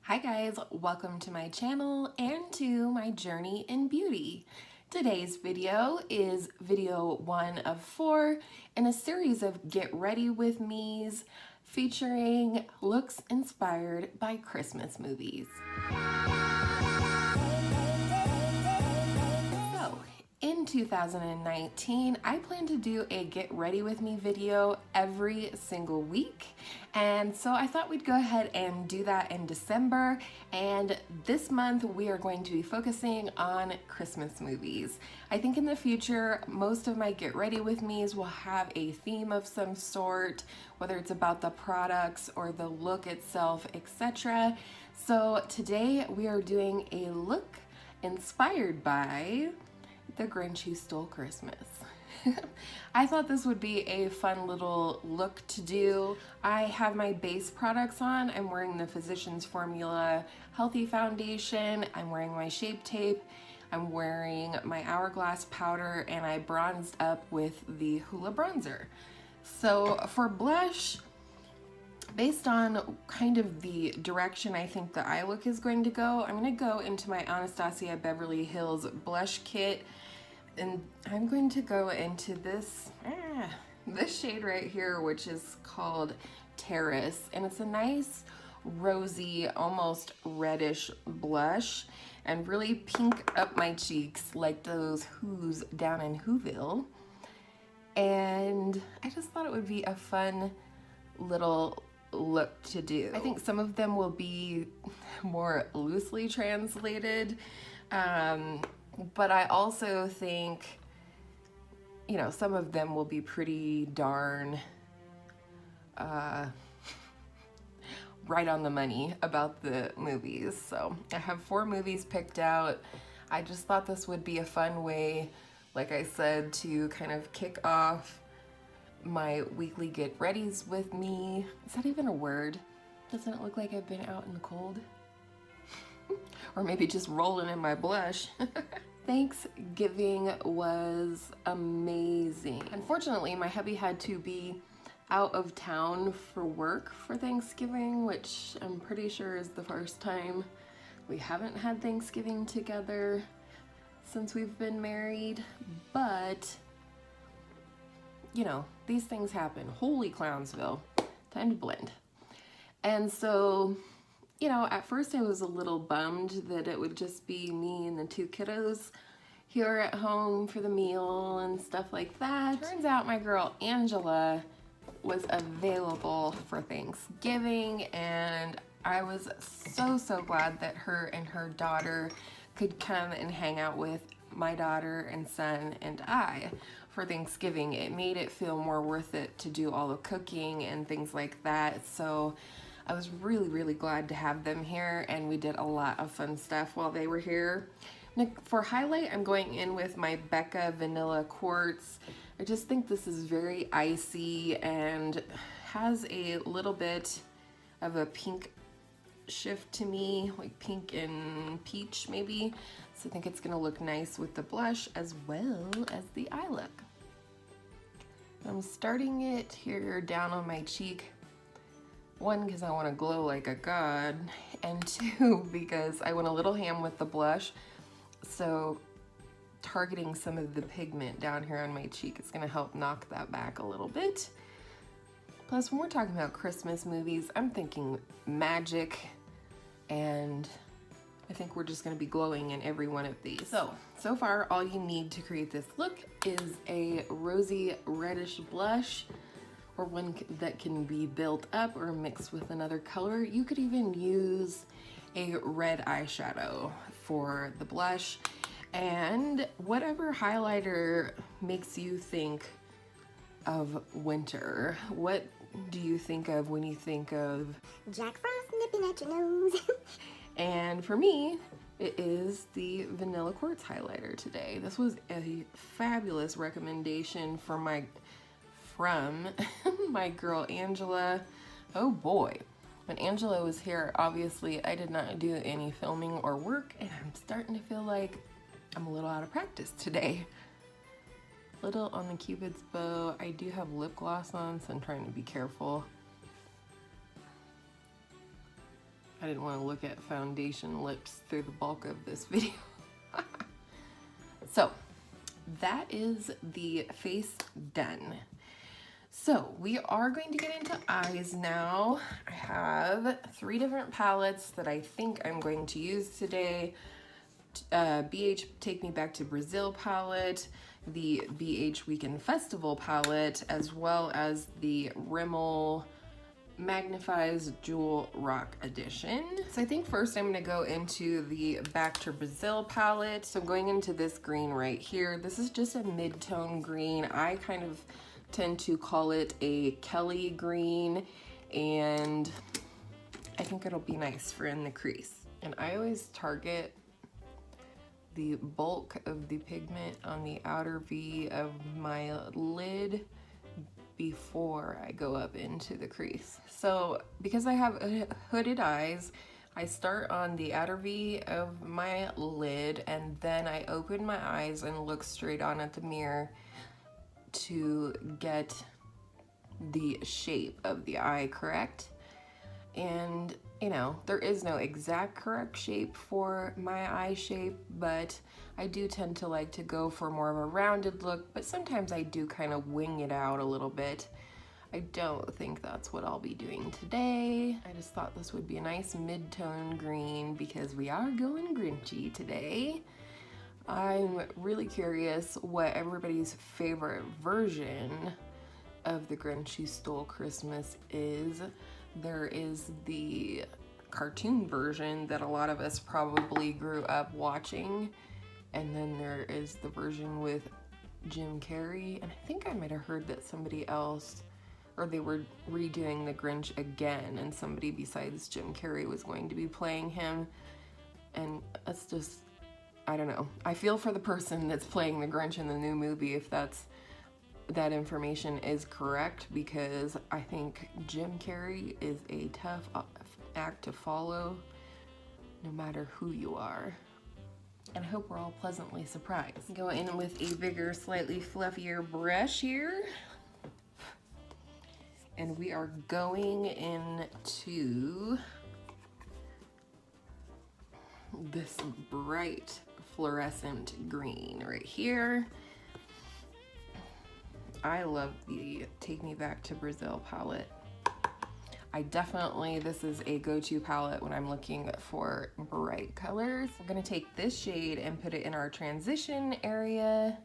Hi guys, welcome to my channel and to my journey in beauty. Today's video is video 1 of 4 in a series of get ready with me's featuring looks inspired by Christmas movies. In 2019, I plan to do a get ready with me video every single week. And so I thought we'd go ahead and do that in December. And this month we are going to be focusing on Christmas movies. I think in the future, most of my get ready with me's will have a theme of some sort, whether it's about the products or the look itself, etc. So today we are doing a look inspired by The Grinch Who Stole Christmas. I thought this would be a fun little look to do. I have my base products on. I'm wearing the Physicians Formula Healthy Foundation. I'm wearing my Shape Tape. I'm wearing my Hourglass powder, and I bronzed up with the Hoola bronzer. So for blush, based on kind of the direction I think the eye look is going to go, I'm going to go into my Anastasia Beverly Hills blush kit, and I'm going to go into this shade right here, which is called Terrace, and it's a nice rosy, almost reddish blush, and really pink up my cheeks like those Who's down in Whoville. And I just thought it would be a fun little look to do. I think some of them will be more loosely translated, but I also think, you know, some of them will be pretty darn right on the money about the movies. So I have 4 movies picked out. I just thought this would be a fun way, like I said, to kind of kick off my weekly get readies with me. Is that even a word? Doesn't it look like I've been out in the cold? Or maybe just rolling in my blush. Thanksgiving was amazing. Unfortunately, my hubby had to be out of town for work for Thanksgiving, which I'm pretty sure is the first time we haven't had Thanksgiving together since we've been married, but you know, these things happen. Holy Clownsville, time to blend. And so, you know, at first I was a little bummed that it would just be me and the 2 kiddos here at home for the meal and stuff like that. Turns out my girl Angela was available for Thanksgiving, and I was so glad that her and her daughter could come and hang out with my daughter and son and I for Thanksgiving. It made it feel more worth it to do all the cooking and things like that. So I was really glad to have them here, and we did a lot of fun stuff while they were here. Now, for highlight, I'm going in with my Becca Vanilla Quartz. I just think this is very icy and has a little bit of a pink shift to me, like pink and peach maybe. So I think it's gonna look nice with the blush as well as the eye look. I'm starting it here down on my cheek. 1, because I want to glow like a god, and 2, because I went a little ham with the blush. So targeting some of the pigment down here on my cheek is gonna help knock that back a little bit. Plus, when we're talking about Christmas movies, I'm thinking magic, and I think we're just gonna be glowing in every one of these. So far, all you need to create this look is a rosy reddish blush, or one that can be built up or mixed with another color. You could even use a red eyeshadow for the blush, and whatever highlighter makes you think of winter. What do you think of when you think of Jack Frost nipping at your nose? And for me, it is the Vanilla Quartz highlighter today. This was a fabulous recommendation from my girl Angela. Oh boy. When Angela was here, obviously I did not do any filming or work, and I'm starting to feel like I'm a little out of practice today. Little on the Cupid's bow. I do have lip gloss on, so I'm trying to be careful. I didn't want to look at foundation lips through the bulk of this video. So that is the face done. So we are going to get into eyes now. I have 3 different palettes that I think I'm going to use today. BH Take Me Back to Brazil palette, the BH Weekend Festival palette, as well as the Rimmel Magnifies Jewel Rock Edition. So I think first I'm gonna go into the Back to Brazil palette. So I'm going into this green right here. This is just a mid-tone green. I kind of tend to call it a Kelly green, and I think it'll be nice for in the crease. And I always target the bulk of the pigment on the outer V of my lid before I go up into the crease. So because I have hooded eyes, I start on the outer V of my lid, and then I open my eyes and look straight on at the mirror to get the shape of the eye correct. And you know, there is no exact correct shape for my eye shape, but I do tend to like to go for more of a rounded look, but sometimes I do kind of wing it out a little bit. I don't think that's what I'll be doing today. I just thought this would be a nice mid-tone green because we are going Grinchy today. I'm really curious what everybody's favorite version of the Grinch Who Stole Christmas is. There is the cartoon version that a lot of us probably grew up watching, and then there is the version with Jim Carrey, and I think I might have heard that somebody else, or they were redoing the Grinch again, and somebody besides Jim Carrey was going to be playing him, and it's just, I don't know. I feel for the person that's playing the Grinch in the new movie if that information is correct, because I think Jim Carrey is a tough act to follow no matter who you are. And I hope we're all pleasantly surprised. Go in with a bigger, slightly fluffier brush here. And we are going into this bright fluorescent green right here. I love the Take Me Back to Brazil palette. This is a go-to palette when I'm looking for bright colors. We're gonna take this shade and put it in our transition area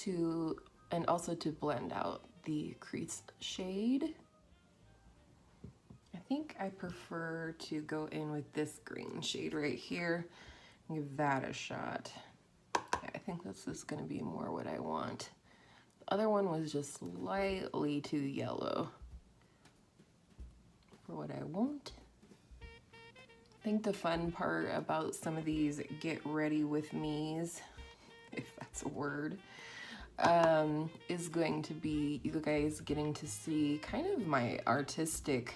and also to blend out the crease shade. I think I prefer to go in with this green shade right here and give that a shot. I think this is gonna be more what I want. The other one was just slightly too yellow for what I want. I think the fun part about some of these get ready with me's, if that's a word, is going to be you guys getting to see kind of my artistic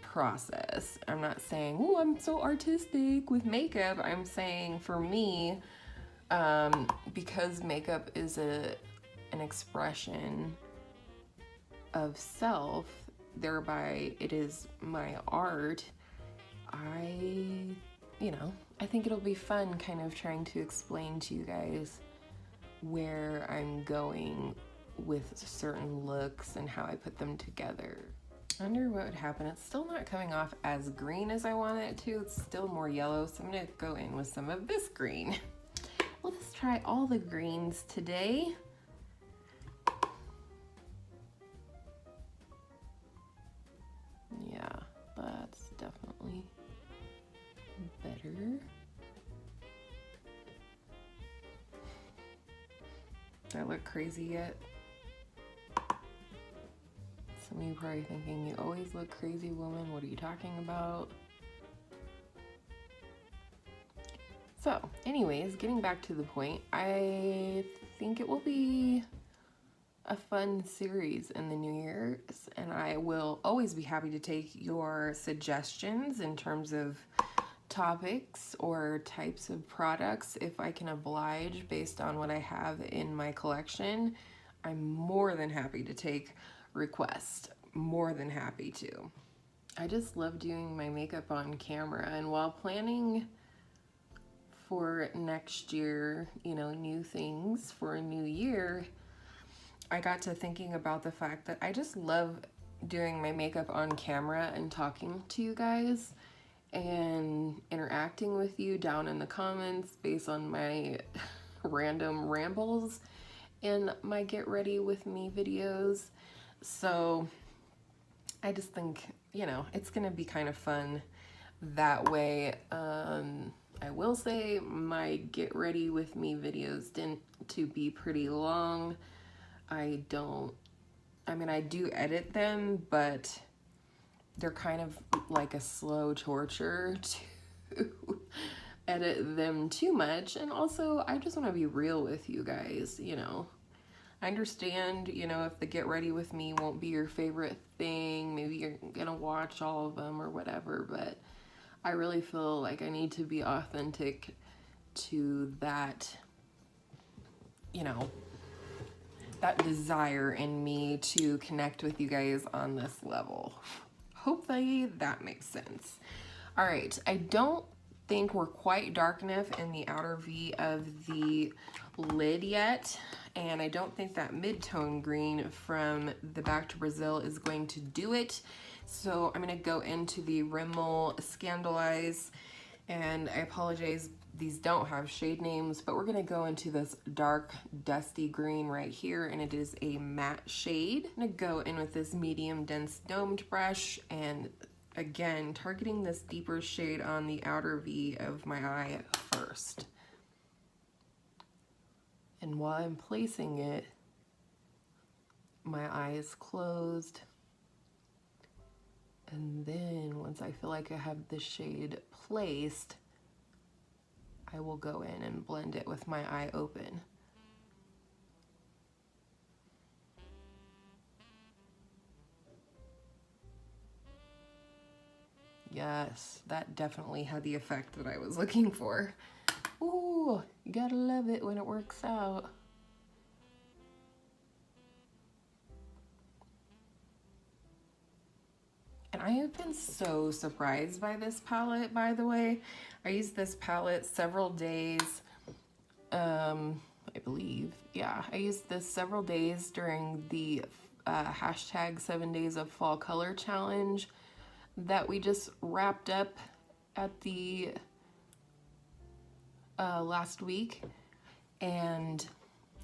process. I'm not saying, oh, I'm so artistic with makeup. I'm saying for me, because makeup is an expression of self, thereby it is my art. I think it'll be fun kind of trying to explain to you guys where I'm going with certain looks and how I put them together. I wonder what would happen. It's still not coming off as green as I want it to. It's still more yellow, so I'm gonna go in with some of this green. Let's try all the greens today. Yeah, that's definitely better. Do I look crazy yet? Some of you probably thinking, you always look crazy, woman. What are you talking about? So, anyways, getting back to the point, I think it will be a fun series in the New Year's, and I will always be happy to take your suggestions in terms of topics or types of products if I can oblige based on what I have in my collection. I'm more than happy to take requests, more than happy to. I just love doing my makeup on camera, and while planning for next year, you know, new things for a new year, I got to thinking about the fact that I just love doing my makeup on camera and talking to you guys and interacting with you down in the comments based on my random rambles and my get ready with me videos. So I just think, you know, it's gonna be kind of fun that way. I will say my get ready with me videos tend to be pretty long. I mean, I do edit them, but they're kind of like a slow torture to edit them too much. And also, I just want to be real with you guys, you know. I understand, you know, if the get ready with me won't be your favorite thing, maybe you're gonna watch all of them or whatever, but I really feel like I need to be authentic to that, you know, that desire in me to connect with you guys on this level. Hopefully that makes sense. All right, I don't think we're quite dark enough in the outer V of the lid yet, and I don't think that mid-tone green from the Back to Brazil is going to do it. So I'm gonna go into the Rimmel Scandalize, and I apologize, these don't have shade names, but we're gonna go into this dark dusty green right here, and it is a matte shade. I'm gonna go in with this medium dense domed brush, and again, targeting this deeper shade on the outer V of my eye first. And while I'm placing it, my eye is closed. And then once I feel like I have the shade placed, I will go in and blend it with my eye open. Yes, that definitely had the effect that I was looking for. Ooh, you gotta love it when it works out. And I have been so surprised by this palette, by the way. I used this palette several days, I believe. Yeah, I used this several days during the hashtag 7 days of fall color challenge that we just wrapped up at the last week. And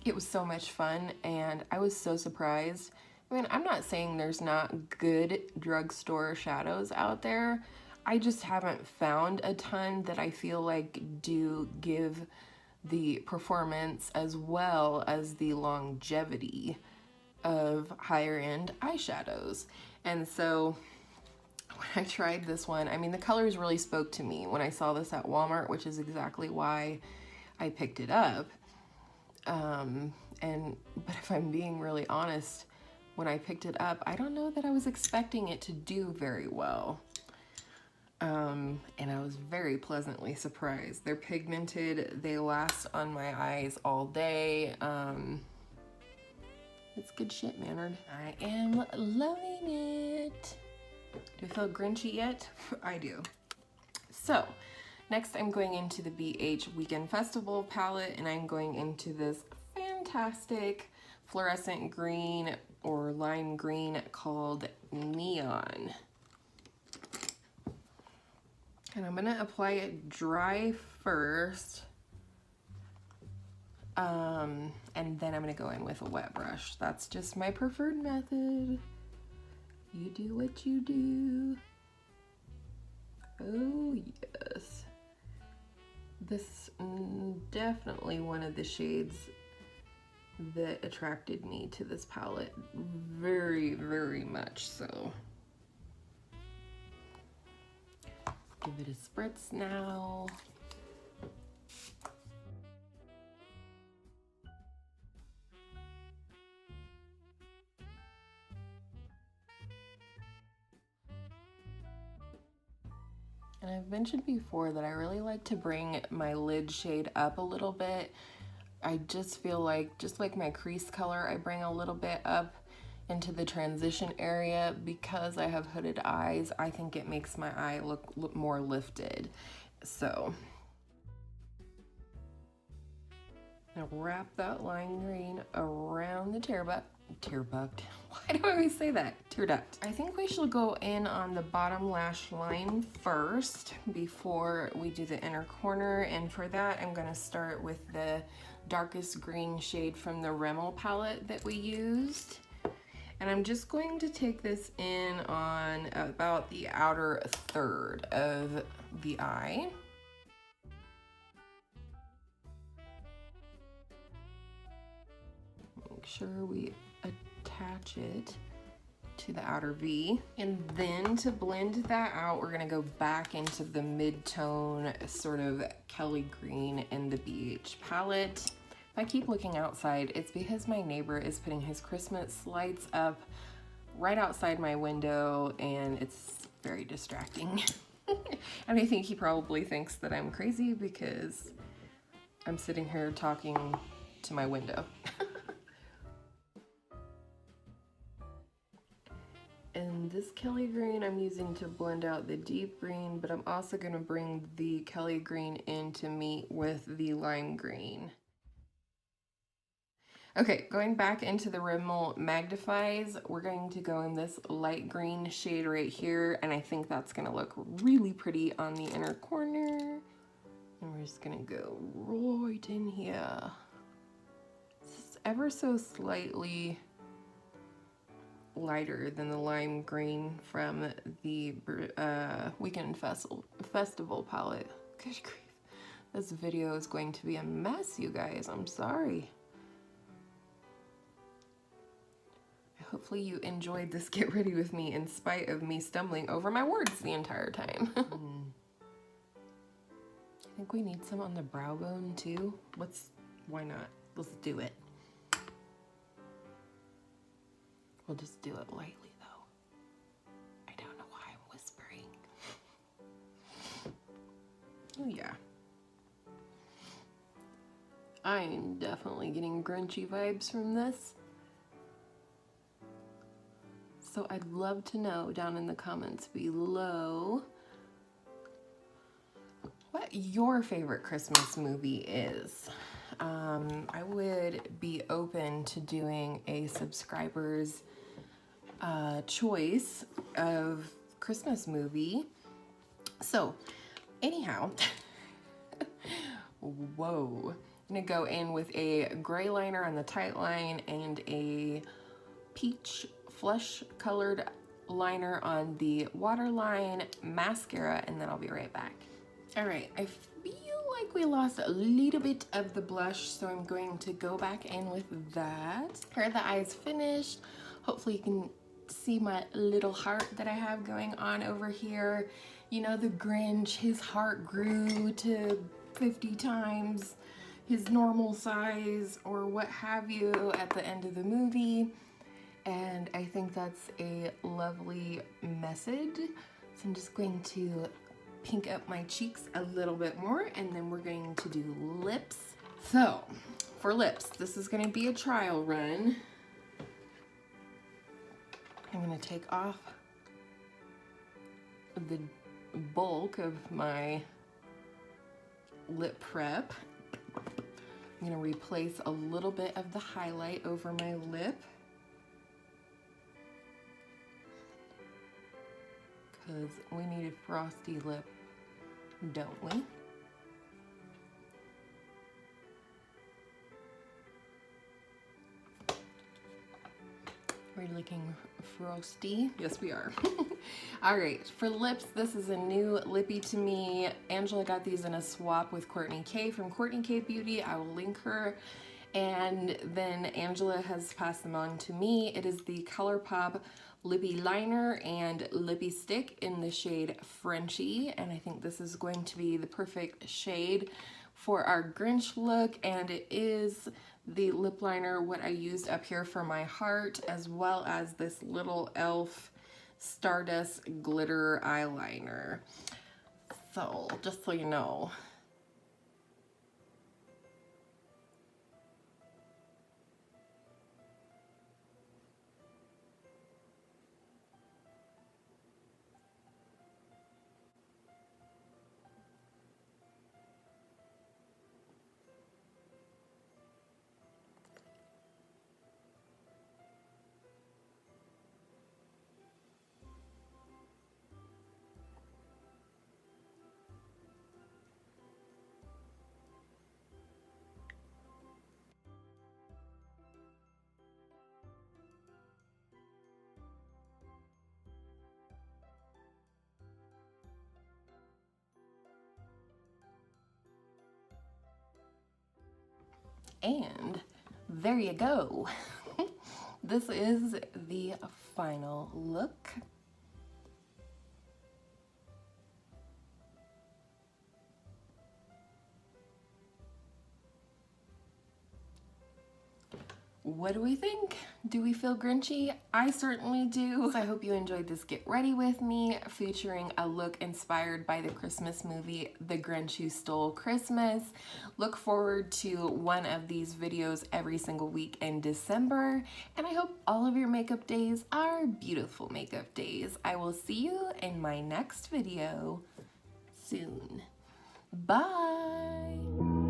it was so much fun, and I was so surprised. I mean, I'm not saying there's not good drugstore shadows out there. I just haven't found a ton that I feel like do give the performance as well as the longevity of higher end eyeshadows. And so when I tried this one, I mean, the colors really spoke to me when I saw this at Walmart, which is exactly why I picked it up. But if I'm being really honest, when I picked it up, I don't know that I was expecting it to do very well. And I was very pleasantly surprised. They're pigmented, they last on my eyes all day. It's good shit, Maynard. I am loving it. Do I feel Grinchy yet? I do. So, next I'm going into the BH Weekend Festival palette, and I'm going into this fantastic fluorescent green or lime green called Neon. And I'm gonna apply it dry first. And then I'm gonna go in with a wet brush. That's just my preferred method. You do what you do. Oh yes. This is definitely one of the shades that attracted me to this palette very, very much so. Give it a spritz now. And I've mentioned before that I really like to bring my lid shade up a little bit. I just feel like, just like my crease color, I bring a little bit up into the transition area. Because I have hooded eyes, I think it makes my eye look more lifted. So now wrap that lime green around the tear duct. Why do I always say that? Tear duct. I think we should go in on the bottom lash line first before we do the inner corner. And for that, I'm gonna start with the darkest green shade from the Rimmel palette that we used. And I'm just going to take this in on about the outer third of the eye. Make sure we attach it to the outer V. And then to blend that out, we're gonna go back into the mid-tone sort of Kelly green in the BH palette. If I keep looking outside, it's because my neighbor is putting his Christmas lights up right outside my window, and it's very distracting. And I think he probably thinks that I'm crazy because I'm sitting here talking to my window. And this Kelly green I'm using to blend out the deep green, but I'm also going to bring the Kelly green in to meet with the lime green. Okay, going back into the Rimmel Magnifies, we're going to go in this light green shade right here, and I think that's going to look really pretty on the inner corner. And we're just going to go right in here. It's ever so slightly lighter than the lime green from the Weekend Festival palette. Good grief. This video is going to be a mess, you guys. I'm sorry. Hopefully you enjoyed this Get Ready With Me in spite of me stumbling over my words the entire time. I think we need some on the brow bone too. Why not? Let's do it. We'll just do it lightly though. I don't know why I'm whispering. Oh yeah. I'm definitely getting Grinchy vibes from this. So I'd love to know down in the comments below what your favorite Christmas movie is. I would be open to doing a subscriber's choice of Christmas movie. So anyhow, whoa. I'm gonna go in with a gray liner on the tight line and a peach flesh colored liner on the waterline, mascara, and then I'll be right back. All right, I feel like we lost a little bit of the blush, so I'm going to go back in with that. Here are the eyes finished. Hopefully you can see my little heart that I have going on over here. You know, the Grinch, his heart grew to 50 times his normal size or what have you at the end of the movie. And I think that's a lovely message. So I'm just going to pink up my cheeks a little bit more, and then we're going to do lips. So for lips, this is going to be a trial run. I'm going to take off the bulk of my lip prep. I'm going to replace a little bit of the highlight over my lip, because we need a frosty lip, don't we? We're looking frosty. Yes, we are. All right, for lips, this is a new lippy to me. Angela got these in a swap with Courtney K from Courtney K Beauty. I will link her. And then Angela has passed them on to me. It is the ColourPop Lippy Liner and Lippy Stick in the shade Frenchie. And I think this is going to be the perfect shade for our Grinch look. And it is the lip liner, what I used up here for my heart, as well as this little e.l.f. Stardust glitter eyeliner. So just so you know. And there you go. This is the final look. What do we think? Do we feel Grinchy? I certainly do. So I hope you enjoyed this Get Ready With Me, featuring a look inspired by the Christmas movie, The Grinch Who Stole Christmas. Look forward to one of these videos every single week in December, and I hope all of your makeup days are beautiful makeup days. I will see you in my next video soon. Bye!